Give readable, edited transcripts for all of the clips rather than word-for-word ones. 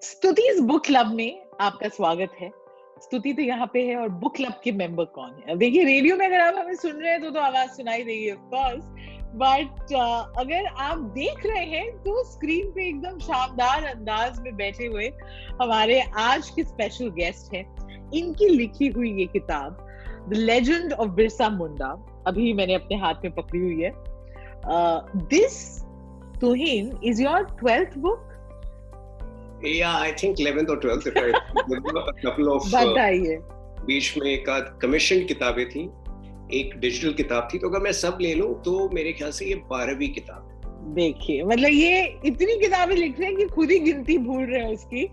Stuti's book club में आपका स्वागत है। स्तुति तो यहाँ पे है और बुक क्लब के मेंबर कौन है? अब देखिए, रेडियो में अगर आप हमें सुन रहे हैं तो आवाज सुनाई देगी ऑफ कोर्स, बट अगर आप देख रहे हैं तो स्क्रीन पे एकदम शानदार अंदाज में बैठे हुए हमारे आज के स्पेशल गेस्ट हैं। इनकी लिखी हुई ये किताब the legend of Birsa Munda अभी मैंने अपने हाथ में पकड़ी हुई है। This Tuhin is your 12th book? Yeah, I think 11th or 12th if I remember a couple of बताइए। बीच में एक आध कमीशन किताबें थी, एक डिजिटल किताब थी, तो अगर मैं सब ले लूं तो मेरे ख्याल से ये 12वीं किताब है। देखिए, मतलब ये इतनी किताबें लिख रहे हैं कि खुद ही गिनती भूल रहे हैं उसकी।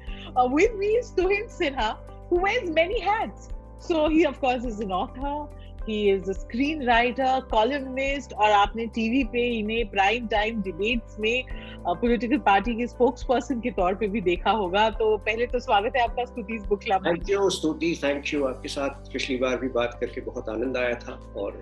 With me is Tuhin Sinha, who wears many hats. So he of course is an author, he is a screenwriter, columnist, और आपने टीवी पे इन्हें प्राइम टाइम डिबेट्स में पॉलिटिकल पार्टी के स्पोक्स पर्सन के तौर पे भी देखा होगा। तो पहले तो स्वागत है आपका स्तुति's बुक क्लब में। थैंक यू स्तुति, थैंक यू। आपके साथ पिछली बार भी बात करके बहुत आनंद आया था, और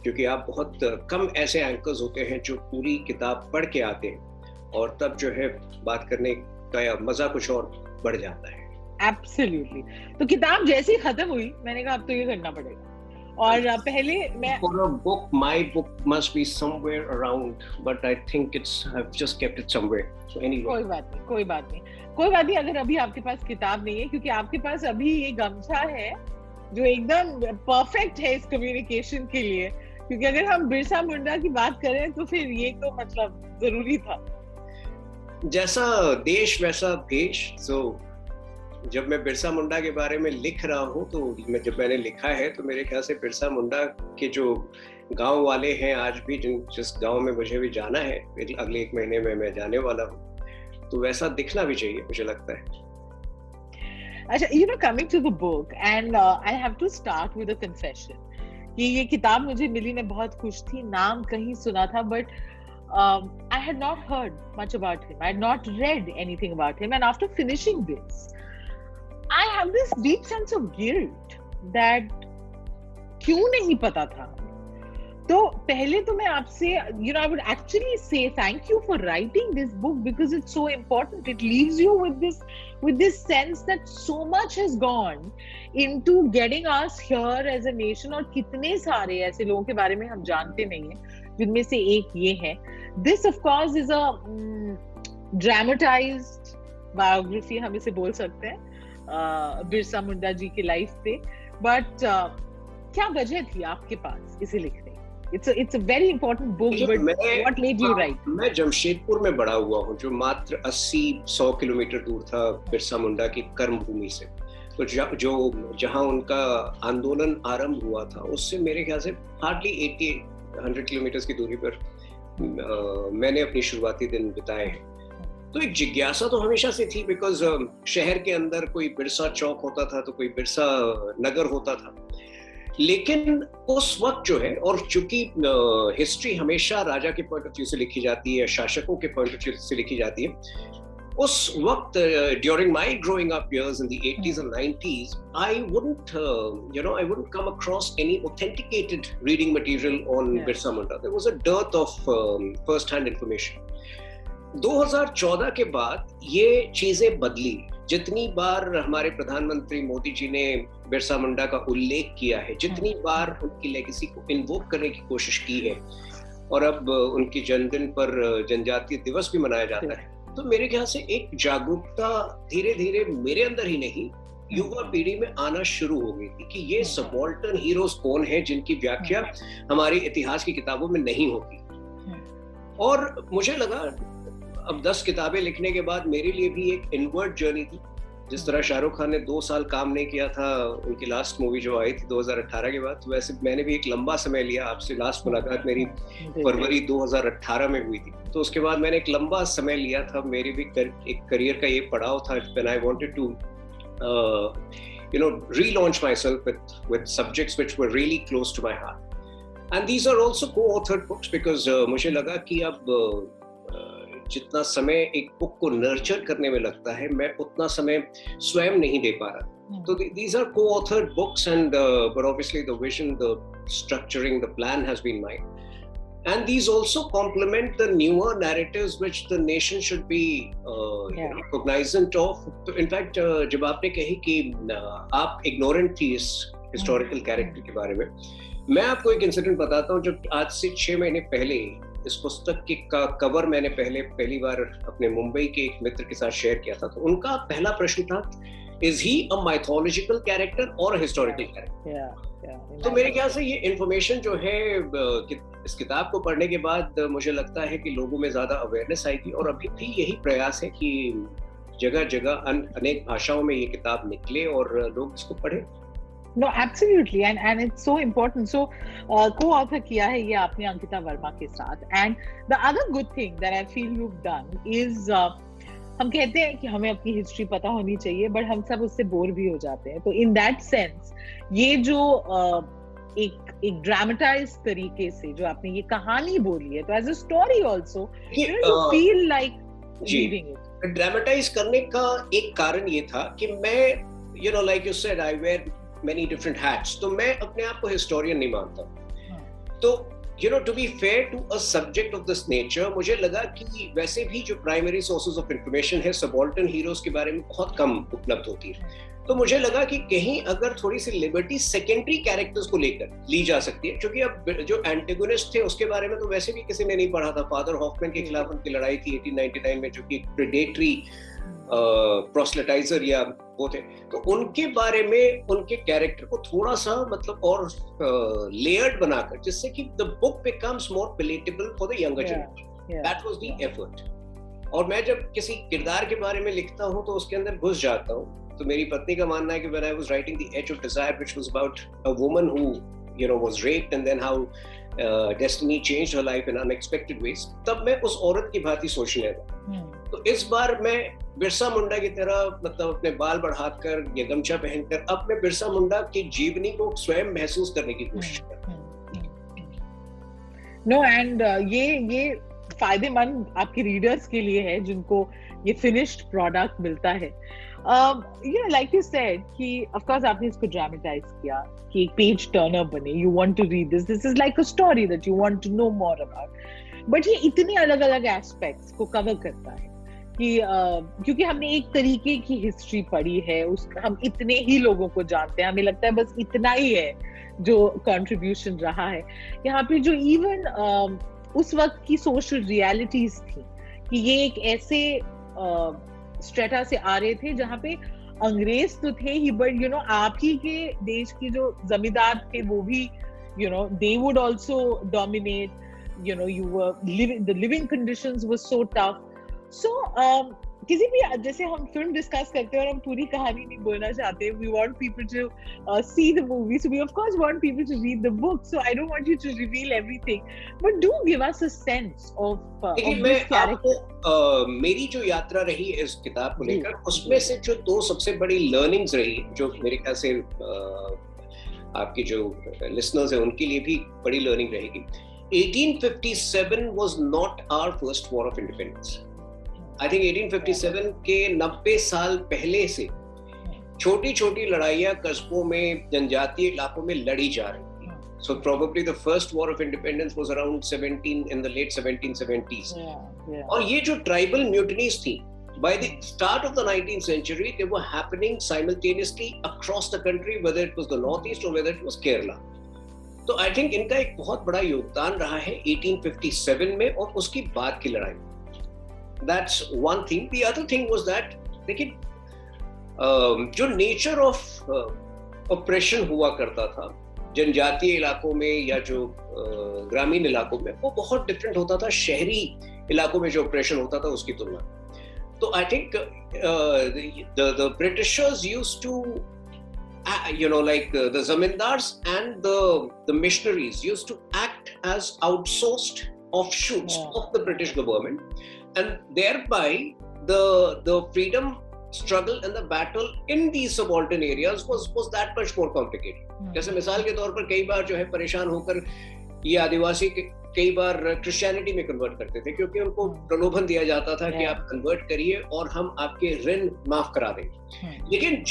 क्योंकि आप बहुत कम ऐसे एंकर्स होते हैं जो पूरी किताब पढ़ के आते हैं, और तब जो है बात करने का मजा कुछ और बढ़ जाता है। एब्सोल्युटली। तो किताब जैसी खत्म हुई मैंने कहा अब तो ये करना पड़ेगा, और पहले मैं For a book, my book must be somewhere around, but I think I've just kept it somewhere. So anyway. कोई बात नहीं। अगर अभी आपके पास किताब नहीं है, क्योंकि आपके पास अभी ये गमछा है जो एकदम परफेक्ट है इस कम्युनिकेशन के लिए, क्योंकि अगर हम बिरसा मुंडा की बात करें तो फिर ये तो मतलब जरूरी था। जैसा देश वैसा भेष। जब मैं बिरसा मुंडा के बारे में लिख रहा हूँ तो जब मैंने लिखा है तो मेरे ख्याल से बिरसा मुंडा के जो गांव वाले हैं आज भी, जिस गांव में मुझे भी जाना है अगले 1 महीने में मैं जाने वाला हूँ, तो वैसा दिखना भी चाहिए, मुझे लगता है। अच्छा, coming to the book, and I have to start with a confession कि ये किताब मुझे मिली, मैं बहुत खुश थी, नाम कहीं सुना था, but I had not heard much about him. I had not read anything about him, and after finishing this I have this deep sense of guilt that क्यों नहीं पता था। तो पहले तो मैं आपसे I would actually say thank you for writing this book because it's so important. It leaves you with this sense that so much has gone into getting us here as a nation, और कितने सारे ऐसे लोगों के बारे में हम जानते नहीं हैं, जिनमें से एक ये है। This of course is a dramatized biography, हम इसे बोल सकते हैं बिरसा मुंडा जी की लाइफ पे, बट क्या वजह थी आपके पास इसे लिखने? It's a very important book, but what made you write? मैं जमशेदपुर में बड़ा हुआ हूँ, जो मात्र 80-100 किलोमीटर दूर था बिरसा मुंडा की कर्म भूमि से। तो जहाँ उनका आंदोलन आरंभ हुआ था, उससे मेरे ख्याल से हार्डली 80-100 किलोमीटर की दूरी पर मैंने अपनी शुरुआती दिन बिताए हैं। तो एक जिज्ञासा तो हमेशा से थी, बिकॉज शहर के अंदर कोई बिरसा चौक होता था तो कोई बिरसा नगर होता था, लेकिन उस वक्त जो है, और चूंकि हिस्ट्री हमेशा राजा के पॉइंट ऑफ व्यू से लिखी जाती है, शासकों के पॉइंट ऑफ व्यू से लिखी जाती है, उस वक्त during my growing up years in the 80s and 90s I wouldn't come across any authenticated reading material on Birsa Munda. There was a dearth of first hand information. 2014 के बाद ये चीजें बदली। जितनी बार हमारे प्रधानमंत्री मोदी जी ने बिरसा मुंडा का उल्लेख किया है, जितनी बार उनकी लेगेसी को इन्वोक करने की कोशिश की है, और अब उनकी जन्मदिन पर जनजातीय दिवस भी मनाया जाता है, तो मेरे ख्याल से एक जागरूकता धीरे धीरे मेरे अंदर ही नहीं, युवा पीढ़ी में आना शुरू हो गई थी कि ये सबाल्टर्न हीरोज कौन है जिनकी व्याख्या हमारी इतिहास की किताबों में नहीं होती। और मुझे लगा अब 10 किताबें लिखने के बाद मेरे लिए भी एक इनवर्ड जर्नी थी। जिस तरह शाहरुख खान ने 2 साल काम नहीं किया था उनकी लास्ट मूवी जो आई थी 2018 के बाद, तो वैसे मैंने भी एक लंबा समय लिया। आपसे लास्ट मुलाकात मेरी फरवरी 2018 में हुई थी, तो उसके बाद मैंने एक लंबा समय लिया था। मेरी भी एक करियर का ये पड़ाव था when I wanted to relaunch myself with subjects which were really close to my heart, and these are also co-authored books because मुझे लगा कि अब जितना समय एक बुक को नर्चर करने में लगता है, मैं उतना समय स्वयं नहीं दे पा रहा। तो these are co-authored books, and but obviously the vision, the structuring, the plan has been mine. And these also complement the newer narratives which the nation should be cognizant of. In fact, जब आपने कही कि आप ignorant थी इस historical character के बारे में, मैं आपको एक इंसिडेंट बताता हूँ. जब आज से 6 महीने पहले इस पुस्तक की का कवर मैंने पहली बार अपने मुंबई के एक मित्र के साथ शेयर किया था, तो उनका पहला प्रश्न था, Is he a mythological character or a historical character? तो मेरे ख्याल से ये इन्फॉर्मेशन जो है इस किताब को पढ़ने के बाद मुझे लगता है कि लोगों में ज्यादा अवेयरनेस आएगी. और अभी भी यही प्रयास है कि जगह जगह अनेक भाषाओं में ये किताब निकले और लोग इसको पढ़ें. No, absolutely, and it's so important. So, co-author किया है ये आपने अंकिता वर्मा के साथ. And the other good thing that I feel you've done is हम कहते हैं कि हमें अपनी हिस्ट्री पता होनी चाहिए, बट हम सब उससे बोर भी हो जाते हैं. तो इन दैट सेंस ये जो एक ड्रामेटाइज तरीके से जो आपने ये कहानी बोली है, तो as a story also you feel like reading it. Dramatize करने का एक कारण ये था कि मैं like you said I wear many different hats. तो मैं अपने आप को historian नहीं मानता. तो to be fair to a subject of this nature, मुझे लगा कि वैसे भी जो primary sources of information है subaltern heroes के बारे में बहुत कम उपलब्ध होती है. तो मुझे लगा कि कहीं अगर थोड़ी सी लिबर्टी secondary characters को लेकर ली जा सकती है, क्योंकि अब जो एंटेगोनिस्ट थे उसके बारे में तो वैसे भी किसी ने नहीं पढ़ा था. फादर हॉफमैन के खिलाफ उनकी लड़ाई थी 1899 में, जो कि प्रेडेटरी प्रोस्लेटाइजर या वो थे. तो उनके बारे में उनके कैरेक्टर को थोड़ा सा मतलब और लेयर्ड बनाकर, जिससे कि the book becomes more palatable for the younger generation. That was the effort. और मैं जब किसी किरदार के बारे में लिखता हूँ तो उसके अंदर घुस जाता हूँ. तो मेरी पत्नी का मानना है कि when I was writing The Edge of Desire, which was about a woman who was raped and then how destiny changed her life in unexpected ways, तब मैं उस औरत की भांति सोचने लगा. तो इस बार मैं बिरसा मुंडा की तरह मतलब अपने बाल बढ़ाकर या गमछा पहनकर अब मैं बिरसा मुंडा की जीवनी को स्वयं महसूस करने की कोशिश कर रहा हूं. नो, एंड ये फायदेमंद आपके रीडर्स के लिए है जिनको ये फिनिश्ड प्रोडक्ट मिलता है. लाइक यू सेड कि ऑफ कोर्स आपने इसको ड्रामेटाइज किया कि एक पेज टर्नर बने. You want to read this is like a story that you want to know more about. But ये इतने अलग अलग एस्पेक्ट्स को कवर करता है कि क्योंकि हमने एक तरीके की हिस्ट्री पढ़ी है, हम इतने ही लोगों को जानते हैं, हमें लगता है बस इतना ही है जो कंट्रीब्यूशन रहा है. यहाँ पे जो इवन उस वक्त की सोशल रियलिटीज थी कि ये एक ऐसे स्ट्रेटा से आ रहे थे जहाँ पे अंग्रेज तो थे ही, बट आप ही के देश के जो जमींदार थे वो भी they would also dominate. The living conditions were so tough. So किसी भी जैसे हम फिल्म डिस्कस करते हैं और हम पूरी कहानी नहीं बोलना चाहते, we want people to see the movie, so we of course want people to read the book, so I don't want you to reveal everything, but do give us a sense of this character. मेरी जो यात्रा रही इस किताब को लेकर, उसमें से जो 2 सबसे बड़ी लर्निंग्स रही, जो मेरे ख्याल से आपके जो लिसनर्स हैं उनके लिए भी बड़ी लर्निंग रहेगी. 1857 was not our first war of independence. I think 1857 के 90 साल पहले से छोटी छोटी लड़ाइयाँ कस्बों में जनजातीय इलाकों में लड़ी जा रही थी. So probably the first war of independence was around in the late 1770s. और ये जो tribal mutinies थी, by the start of the 19th century, they were happening simultaneously across the country, whether it was the northeast or whether it was Kerala. तो I think इनका एक बहुत बड़ा योगदान रहा है 1857 में और उसकी बाद की लड़ाई. That's one thing. The other thing was that देखिए जो नेचर ऑफ ऑपरेशन हुआ करता था जनजातीय इलाकों में या जो ग्रामीण इलाकों में, वो बहुत डिफरेंट होता था शहरी इलाकों में जो ऑपरेशन होता था उसकी तुलना. तो I think the Britishers used to the zamindars and the missionaries used to act as outsourced offshoots of the British government, and thereby the freedom struggle and the battle in these subaltern areas was that much more complicated. जैसे मिसाल के तौर पर कई बार जो है परेशान होकर ये आदिवासी कई बार क्रिश्चियनिटी में कन्वर्ट करते थे, क्योंकि उनको प्रलोभन दिया जाता था कि आप कन्वर्ट करिए और हम आपके ऋण माफ करा देंगे. लेकिन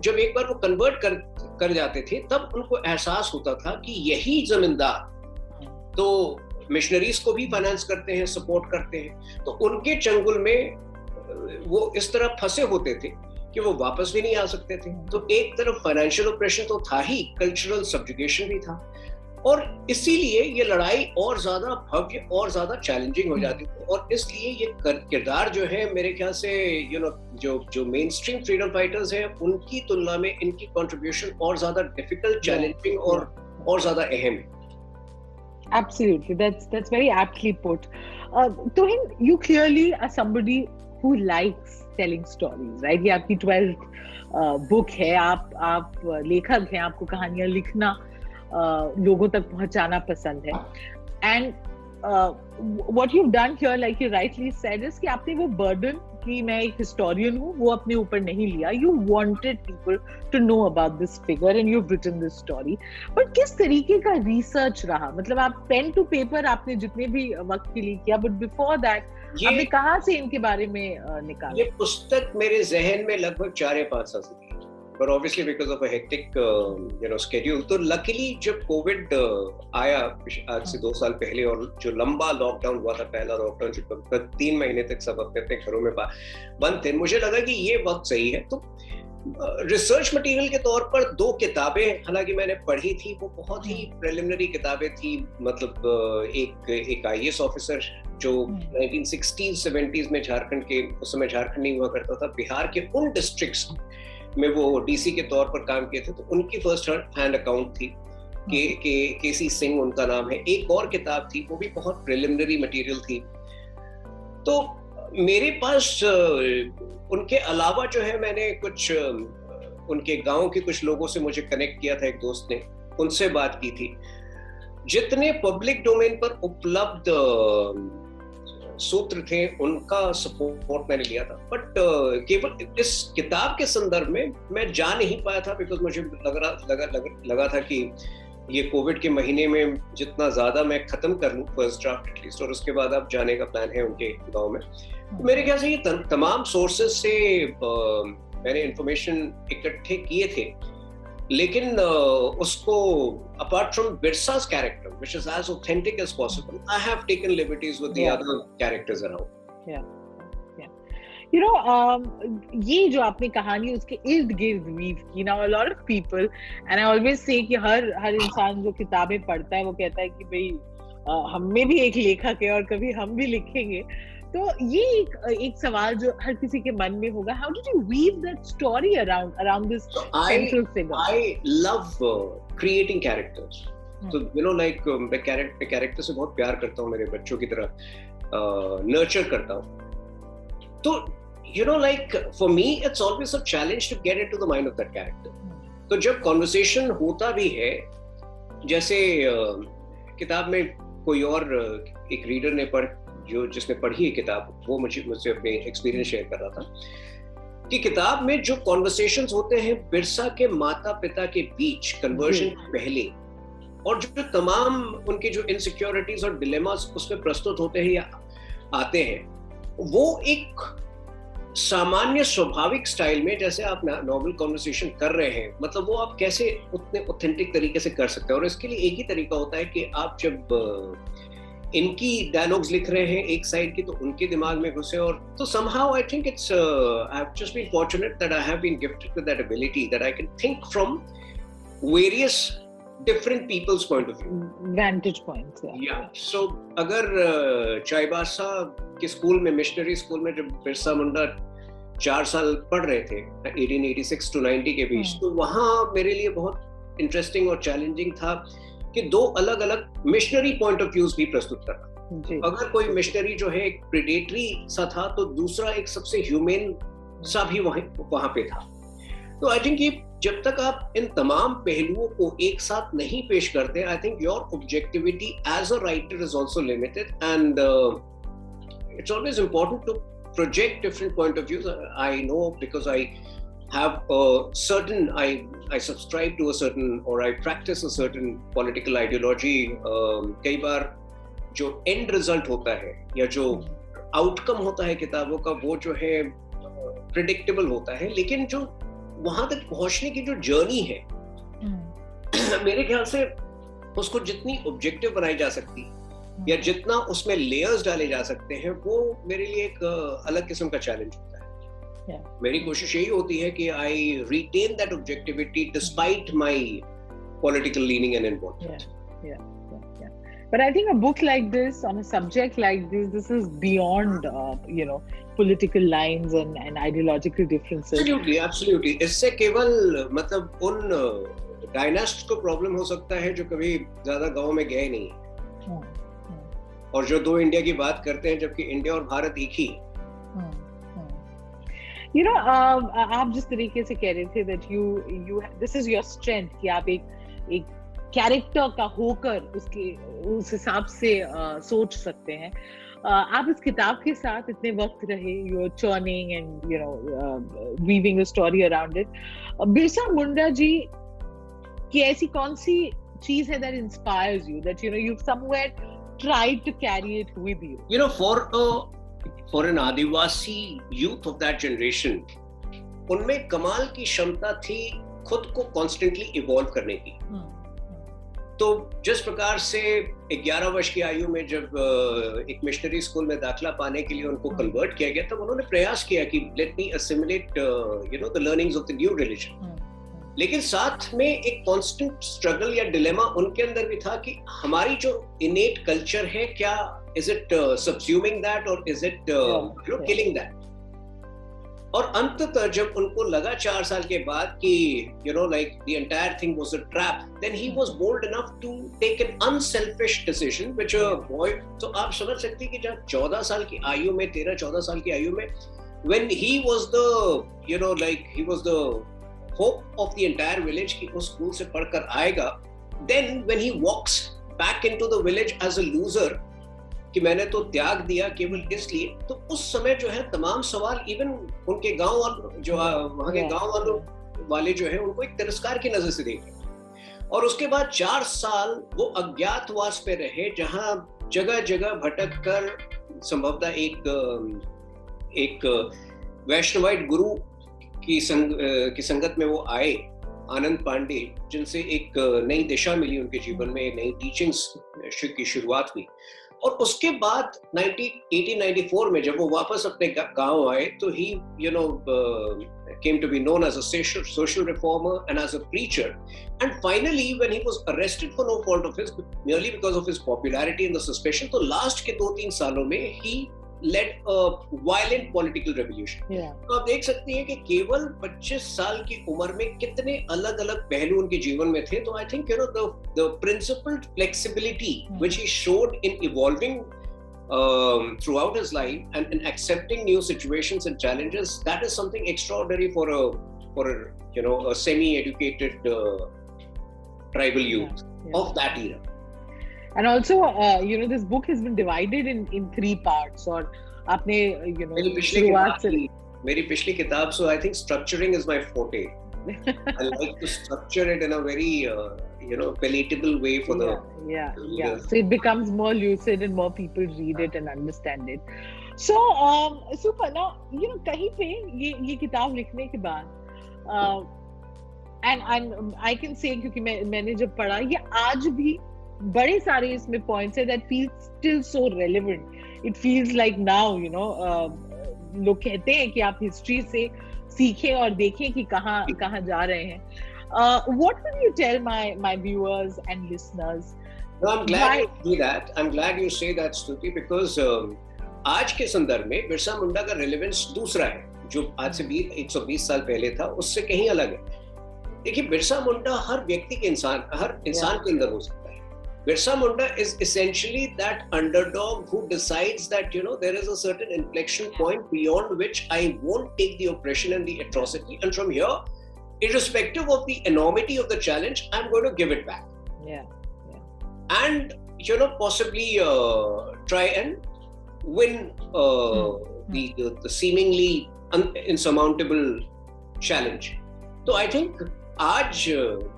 जब एक बार वो कन्वर्ट कर जाते थे तब उनको एहसास होता था कि यही जमींदार तो मिशनरीज को भी फाइनेंस करते हैं, सपोर्ट करते हैं। तो उनके चंगुल में वो इस तरह फंसे होते थे कि वो वापस भी नहीं आ सकते थे। तो एक तरफ फाइनेंशियल ऑपरेशन तो था ही, कल्चरल सब्जुगेशन भी था, और इसीलिए ये लड़ाई और ज्यादा भव्य और ज्यादा चैलेंजिंग हो जाती थी। और इसलिए ये किरदार जो है मेरे ख्याल से जो मेन स्ट्रीम फ्रीडम फाइटर्स हैं उनकी तुलना में इनकी कंट्रीब्यूशन और ज्यादा डिफिकल्ट, चैलेंजिंग और ज्यादा अहम है। Absolutely, that's very aptly put. Tuhin, you clearly are somebody who likes telling stories, right? ये आपकी 12th book है, आप लेखक हैं, आपको कहानियां लिखना, लोगों तक पहुंचाना पसंद है। And what you've done here, like you rightly said, is कि आपने वो burden कि मैं एक historian हूँ वो अपने ऊपर नहीं लिया। You wanted people to know about this figure and you've written this story. But किस तरीके का research रहा? मतलब आप pen to paper आपने जितने भी वक्त के लिए किया, but before that आपने कहाँ से इनके बारे में निकाला? ये पुस्तक मेरे जहन में लगभग 4 या 5 साल से थी, but obviously because of a hectic schedule. तो luckily जब कोविड आया आज से 2 साल पहले, और जो लंबा लॉकडाउन हुआ था, पहला लॉकडाउन जो 3 महीने तक सब अपने अपने घरों में बंद थे, मुझे लगा कि ये वक्त सही है। तो रिसर्च मटेरियल के तौर पर 2 किताबें हालांकि मैंने पढ़ी थी, वो बहुत ही प्रिलिमिनरी किताबें थी। मतलब एक IAS ऑफिसर जो 1960s 70s में झारखंड के, उस समय झारखंड नहीं हुआ करता था, बिहार के उन डिस्ट्रिक्ट्स में वो DC के तौर पर काम किए थे, तो उनकी फर्स्ट हैंड अकाउंट थी। KC सिंह उनका नाम है। एक और किताब थी, वो भी बहुत प्रिलिमिनरी मटेरियल थी। तो मेरे पास उनके अलावा जो है, मैंने कुछ उनके गांव के कुछ लोगों से मुझे कनेक्ट किया था, एक दोस्त ने, उनसे बात की थी। जितने पब्लिक डोमेन पर उपलब्ध सूत्र थे उनका सपोर्ट मैंने लिया था, बट केवल इस किताब के संदर्भ में मैं जा नहीं पाया था, बिकॉज मुझे लगा था कि ये कोविड के महीने में जितना ज्यादा मैं खत्म कर लूं फर्स्ट ड्राफ्ट एटलीस्ट, और उसके बाद अब जाने का प्लान है उनके गांव में। तो मेरे ख्याल से ये तमाम सोर्सेस से मैंने इंफॉर्मेशन इकट्ठे किए थे, लेकिन उसको apart from Birsa's character, which is as authentic as possible, I have taken liberties with the other characters around. Yeah. You know, ये जो आपने कहानी उसके इर्द गिर्द वीव की ना, a lot of people, and I always say कि हर इंसान जो किताबें पढ़ता है वो कहता है कि भाई हम में भी एक लेखक है और कभी हम भी लिखेंगे। तो ये एक सवाल जो हर किसी के मन में होगा, how did you weave that story around this central figure? I love creating characters. So you know, like मैं character से बहुत प्यार करता हूँ, मेरे बच्चों की तरह nurture करता हूँ। तो you know, like for me it's always a challenge to get into the mind of that character. तो जब conversation होता भी है, जैसे किताब में कोई और एक रीडर ने जिसने पढ़ी है किताब, वो मुझसे अपने एक्सपीरियंस शेयर कर रहा था कि किताब में जो कॉन्वर्सेशंस होते हैं बिरसा के माता पिता के बीच कन्वर्जन पहले, और जो तमाम उनके जो इनसिक्योरिटीज और डिलेमास उसमें प्रस्तुत होते हैं या आते हैं, वो एक सामान्य स्वाभाविक स्टाइल में, जैसे आप नॉर्मल कॉन्वर्सेशन कर रहे हैं, मतलब वो आप कैसे उतने ऑथेंटिक तरीके से कर सकते हैं। और इसके लिए एक ही तरीका होता है कि आप जब इनकी डायलॉग्स लिख रहे हैं एक साइड की, तो उनके दिमाग में घुसे। और तो somehow I think it's I have just been fortunate that I have been gifted with that ability that I can think from various different people's point of view, vantage points. Yeah. So अगर चाईबासा के school में, missionary school में, जब बिरसा मुंडा 4 साल पढ़ रहे थे 1886 to 90 के बीच, तो वहाँ मेरे लिए बहुत इंटरेस्टिंग और चैलेंजिंग था कि 2 अलग अलग मिशनरी पॉइंट ऑफ व्यूज भी प्रस्तुत करना। अगर कोई मिशनरी जो है एक प्रेडेटरी सा था, तो दूसरा एक सबसे ह्यूमन सा भी वहां पे था। तो आई थिंक ये जब तक आप इन तमाम पहलुओं को एक साथ नहीं पेश करते, I think your objectivity as a writer is also limited, and it's always important to project different point of views. I know because I have a certain, I subscribe to a certain, or I practice a certain political ideology. कई बार जो end result होता है या जो outcome होता है किताबों का, वो जो है predictable होता है, लेकिन जो वहां तक पहुंचने की जो journey है मेरे ख्याल से उसको जितनी objective बनाई जा सकती या जितना उसमें लेयर्स डाले जा सकते हैं, वो मेरे लिए एक अलग किस्म का चैलेंज होता है। मेरी कोशिश यही होती है कि I retain that objectivity despite my political leaning and involvement. But I think a book like this, on a subject like this is beyond, political lines and ideological differences. Absolutely. इससे केवल मतलब उन डायनास्ट को प्रॉब्लम हो सकता है जो कभी ज्यादा गांव में गए नहीं है, और जो दो इंडिया की बात करते हैं, जबकि इंडिया और भारत एक ही। आप जिस तरीके से कह रहे थे that you this is your strength कि आप एक कैरेक्टर का होकर उस हिसाब से सोच सकते हैं। आप इस किताब के साथ इतने वक्त रहे, you are churning and weaving a story around it. Birsa Munda ji की ऐसी कौन सी चीज है that inspires you, that you've somewhere tried to carry it with you? For an Adivasi youth of that generation, उनमें कमाल की क्षमता थी खुद को कॉन्स्टेंटली इवॉल्व करने की। तो जिस प्रकार से 11 वर्ष की आयु में जब एक मिशनरी स्कूल में दाखिला पाने के लिए उनको कन्वर्ट किया गया, तब उन्होंने प्रयास किया कि let me assimilate the learnings of the new religion. लेकिन साथ में एक कांस्टेंट स्ट्रगल या डिलेमा उनके अंदर भी था कि हमारी जो इनेट कल्चर है, क्या इज इट सबस्यूमिंग दैट और इज इट किलिंग दैट। और अंततः जब उनको लगा 4 साल के बाद कि like the entire thing was a trap, then he was bold enough to take an unselfish decision which a boy, तो आप समझ सकते हैं कि जब 14 साल की आयु में, 13-14 साल की आयु में, when he was the like he was the hope of the entire village कि उस स्कूल से पढ़कर आएगा, then when he walks back into the village as a loser कि मैंने तो त्याग दिया केवल इसलिए, तो उस समय जो है तमाम सवाल इवन उनके गांव वालों, जो वहां के गांव वालों वाले जो है, उनको एक तिरस्कार की नजर से देखे। और उसके बाद 4 साल वो अज्ञातवास पे रहे, जहां जगह जगह भटक कर संभवतः एक वैष्णवाइट गुरु की संगत में वो आए, आनंद पांडे, जिनसे एक नई दिशा मिली उनके जीवन में, नई टीचिंग्स की शुरुआत हुई। और उसके बाद 1894 में जब वो वापस अपने गांव आए, तो he came to be known as a social reformer and as a preacher, and finally when he was arrested for no fault of his, merely because of his popularity and the suspicion, तो last के 2-3 सालों में he led a violent political revolution. तो आप देख सकते हैं कि केवल 25 साल की उम्र में कितने अलग अलग पहलू उनके जीवन में थे। तो I think the principled flexibility which he showed in evolving throughout his life and in accepting new situations and challenges, that is something extraordinary for a semi-educated tribal youth of that era. And also, this book has been divided in 3 parts. और आपने मेरी पिछली किताब, so I think structuring is my forte. I like to structure it in a very palatable way for the readers. So it becomes more lucid and more people read it and understand it. So super. Now कहीं पे ये किताब लिखने के बाद and I can say, क्योंकि मैंने जब पढ़ा, ये आज भी बड़े सारे इसमें पॉइंट्स है that feels still so relevant. It feels like now, लोग कहते हैं कि आप हिस्ट्री से सीखें और देखें कि कहाँ जा रहे हैं. What will you tell my viewers and listeners? No, I'm glad you do that. I'm glad you say that, Stuti, because आज के संदर्भ में बिरसा मुंडा का रेलेवेंस दूसरा है, जो आज से 120 साल पहले था, उससे कहीं अलग है. देखिए, बिरसा मुंडा हर व्यक्ति के हर इंसान के अंदर हो सकता है. Birsa Munda is essentially that underdog who decides that, there is a certain inflection point beyond which I won't take the oppression and the atrocity. And from here, irrespective of the enormity of the challenge, I'm going to give it back. Yeah. And, possibly try and win the seemingly insurmountable challenge. So I think आज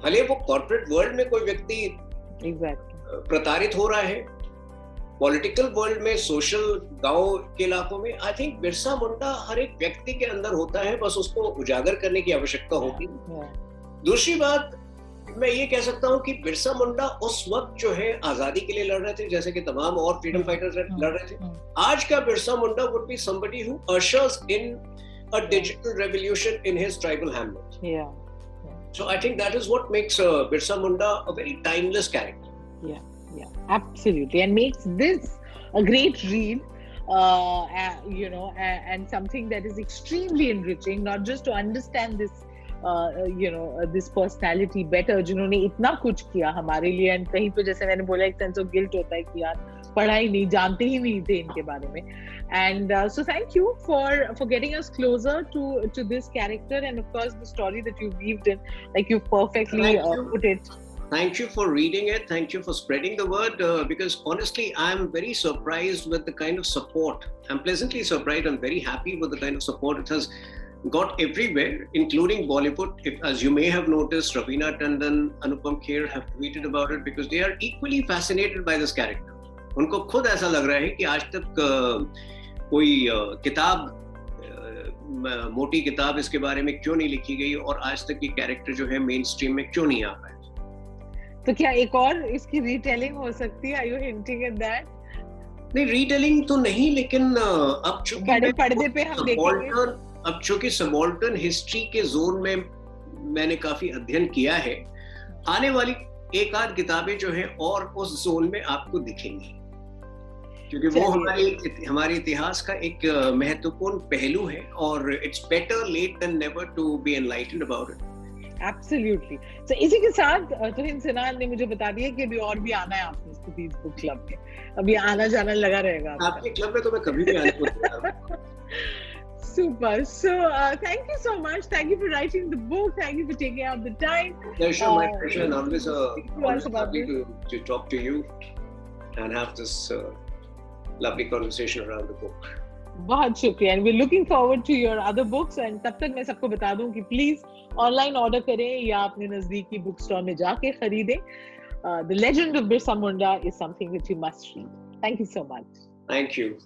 भले वो corporate world में कोई व्यक्ति प्रताड़ित हो रहा है, पॉलिटिकल वर्ल्ड में, सोशल गांव के इलाकों में, आई थिंक बिरसा मुंडा हर एक व्यक्ति के अंदर होता है, बस उसको उजागर करने की आवश्यकता होती है. दूसरी बात, मैं ये कह सकता हूँ कि बिरसा मुंडा उस वक्त जो है आजादी के लिए लड़ रहे थे, जैसे कि तमाम और फ्रीडम फाइटर्स लड़ रहे थे। आज का Birsa Munda would be somebody who ushers in a digital revolution in his tribal hamlet. Yeah. So I think that is what makes Birsa Munda a very timeless character. Yeah, absolutely, and makes this a great read. And something that is extremely enriching, not just to understand this this personality better, जिन्होंने इतना कुछ किया हमारे लिए, and कहीं पे जैसे मैंने बोला एक sense of guilt होता है कि यार पढ़ा ही नहीं, जानते ही नहीं थे इनके बारे में. And so thank you for getting us closer to this character, and of course the story that you've weaved in, like you've perfectly put it. Thank you for reading it. Thank you for spreading the word. Because honestly, I'm very surprised with the kind of support. I'm pleasantly surprised. I'm very happy with the kind of support it has got everywhere, including Bollywood. As you may have noticed, Raveena Tandon, Anupam Kher have tweeted about it because they are equally fascinated by this character. उनको खुद ऐसा लग रहा है कि आज तक कोई किताब, मोटी किताब इसके बारे में क्यों नहीं लिखी गई, और आज तक ये कैरेक्टर जो है मेन स्ट्रीम में क्यों नहीं आ पाया. तो क्या एक और इसकी रीटेलिंग हो सकती है? Are you hinting at that? नहीं, रीटेलिंग तो नहीं, लेकिन अब चूंकि बड़े पर्दे पे हम देखेंगे. अब चूंकि सबाल्टर्न हिस्ट्री के जोन में मैंने काफी अध्ययन किया है, आने वाली एक आध किताबें जो है और उस जोन में आपको दिखेंगी, क्योंकि वो हमारे इतिहास का एक महत्वपूर्ण पहलू है, और it's better late than never to be enlightened about it. Absolutely. So इसी के साथ तुहिन सिन्हा ने मुझे बता दिया कि अभी और भी आना है आपने स्तुति बुक क्लब में. अभी आना जाना लगा रहेगा आपके क्लब में. तो मैं कभी भी आने को तैयार हूं. Super. So thank you so much. Thank you for writing the book. Thank you for taking out the time. Pleasure, my pleasure, and always lovely to talk to you and have this lovely conversation around the book. बहुत शुक्रिया, and we're looking forward to your other books. And तब तक मैं सबको बता दूं कि please online order करें या अपने नजदीकी बुक स्टोर में जाके खरीदें. The Legend of Birsa Munda is something that you must read. Thank you so much. Thank you.